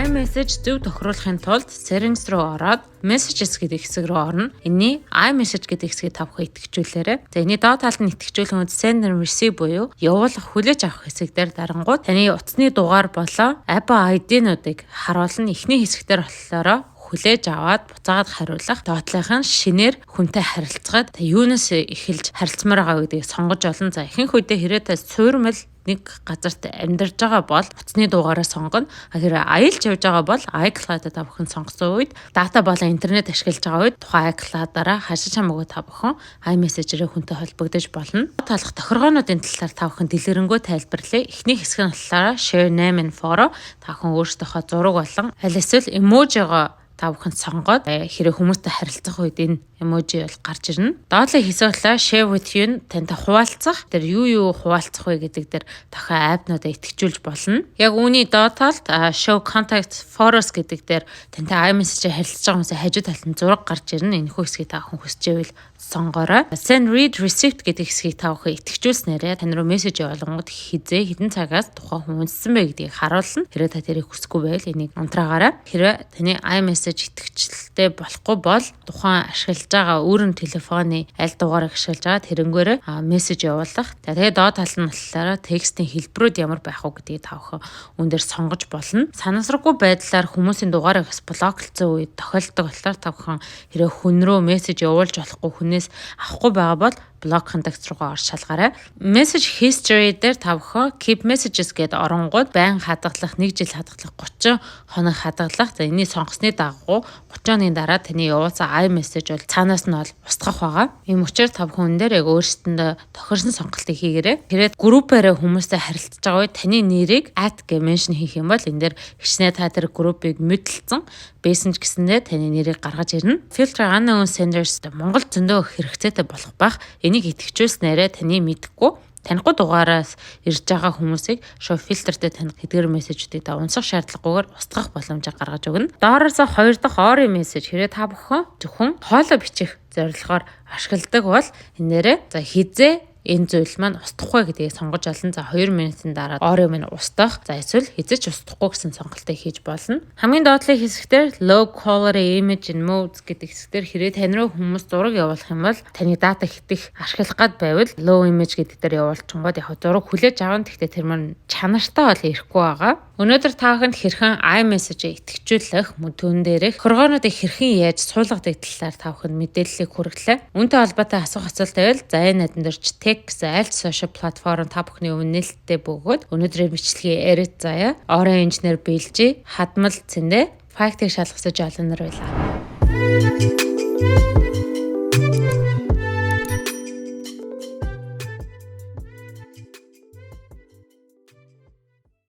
iMessage зөв тохируулахын тулд settings руу ороод messages гэдэг хэсэг рүү орно. Энэний iMessage гэдэг хэсгийг та бүхэн идэвхжүүлээрэй. За энэний доод талд нь идэвхжүүлэх үед send and receive буюу явуулах, хүлээж авах хэсэг дээр дарангууд таны утасны дугаар болоо Apple ID-нуудыг харуулна. Эхний хэсэгтэр болохоор хүлээж аваад буцаагаад хариулах, доотлынх нь шинээр хүнтэй харилцаад юунаас эхэлж харилцмаар байгаа гэдгийг сонгож олно. За ихэнх үедээ хэрэг та суурмал нэг газарт амьдарч байгаа бол утасны дугаараа сонгоно. Хэрэг аялж явж байгаа бол iCloud-а та бүхэн сонгосон үед, дата болон интернет ашиглаж байгаа үед тухайн iCloud-аараа хашиж хамаагүй та бүхэн iMessage-ээр хүнтэй холбогдож болно. Талах тохиргоонуудын талаар та бүхэн дэлгэрэнгүй тайлбарлая. Эхний хэсэг нь болохоор share name and photo. Та бүхэн өөрсдийнхөө зураг болон аль эсвэл эможиго та бүхэн сонгоод хэрэг хүмүүстэй харилцах үед энэ эможи бол гарч ирнэ. Доотлын хэсэг болохоор share with you тантай хуваалцах. Тэр юу хуваалцах вэ гэдэг дээр дахиад апнуудаа идэвхжүүлж болно. Яг үүний доод талд show contact photos гэдэг дээр тантай iMessage-ээр харилцаж байгаа хүмүүсийн хажуу талд нь зураг гарч ирнэ. Энэхүү хэсгийг та бүхэн хүсчээвэл сонгоорой. Send read receipt гэдэг хэсгийг та бүхэн идэвхжүүлснээрээ тань руу мессеж явуулгууд хизээ хэдэн цагаас тухайн хүн үнссэн бэ гэдгийг харуулна. Хэрэг та тэрийг хүсэхгүй байвал энийг унтраагаарай. Хэрэг таны iMessage идэвхжлэлтэй болохгүй бол тухайн ашиглаж байгаа өөрийн телефоны аль дугаарыг ашиглаж байгаа тэрнгээрээ мессеж явуулах. Тэгээд доод тал нь болохоор текстийн хэлбэрүүд ямар байх вэ гэдгийг та бүхэн үүн дээр сонгож болно. Санамсаргүй байдлаар хүмүүсийн дугаарыг бас блоклцсон үед тохиолддог болохоор та бүхэн хэрэг хүн рүү мессеж явуулж болохгүй хүнээс авахгүй байгаа бол блок контакт руугаа орж шалгаарай. Message history дээр та бүхэн keep messages гэдэг оронгууд байн хадгалах, 1 жил хадгалах, 30 хоног хадгалах. За энэний сонгосны дагуу 30 хоногийн дараа таны явуулсан iMessage бол цаанаас нь бол устгах байгаа. Ийм учраас та бүхэн энэ дээр яг өөрсдөндөө тохирсон сонголтыг хийгээрэй. Тэгээд группээрээ хүмүүстэй харилцаж байгаа үед таны нэрийг @гэж меншн хийх юм бол энэ дээр хичнээн та тэр группыг мэдлэлцэн байсан ч гэсэндээ таны нэрийг гаргаж ирнэ. Filter unknown senders Монгол зөндөө хэрэгцээтэй болох байх. Энийг идэвхжүүлснээрээ таны мэдхгүй танихгүй дугаараас ирж байгаа хүмүүсийг show filterтэй таних хэдгээр мессежүүдийг та унсах шаардлагагүйгээр устгах боломжийг гаргаж өгнө. Доороос 2 дахь орын мессеж хэрэг та бүхэн зөвхөн хоолой бичих зорилгоор ашигладаг бол энэ нэрээ за хизээ энэ зүйл маань устгахгүй гэдгийг сонгож олно. За 2 минутын дараа орыг минь устгах. За эсвэл хизэж устгахгүй гэсэн сонголтыг хийж болно. Хамгийн доотлын хэсэгтэр low quality image and modes гэдэг хэсэгтэр хэрэг тань руу хүмүүс зураг явуулах юм бол таны дата хитэх ашиглах гад байвал low image гэдэг дээр явуулчихгод яг зураг хүлээж авах. Гэхдээ тэр маань чанартай бол ирэхгүй байгаа. Өнөөдөр та бүхэнд хэрхэн iMessage-ийг идэвхжүүлэх, мөн түүн дээрх хөргөөнүүдийг хэрхэн яаж суулгадаг талаар та бүхэнд мэдээллийг хүргэлээ. Үүнтэй холбоотой асуух асуулт байвал за энэ найдан дэрч tech гэсэн аль social платформ та бүхний өмнө нээлттэй бөгөөд өнөөдрийн бичлэгийн edit заяа орон инженер бэлжи хадмал цэндэ фактыг шалгасаж олонор байлаа.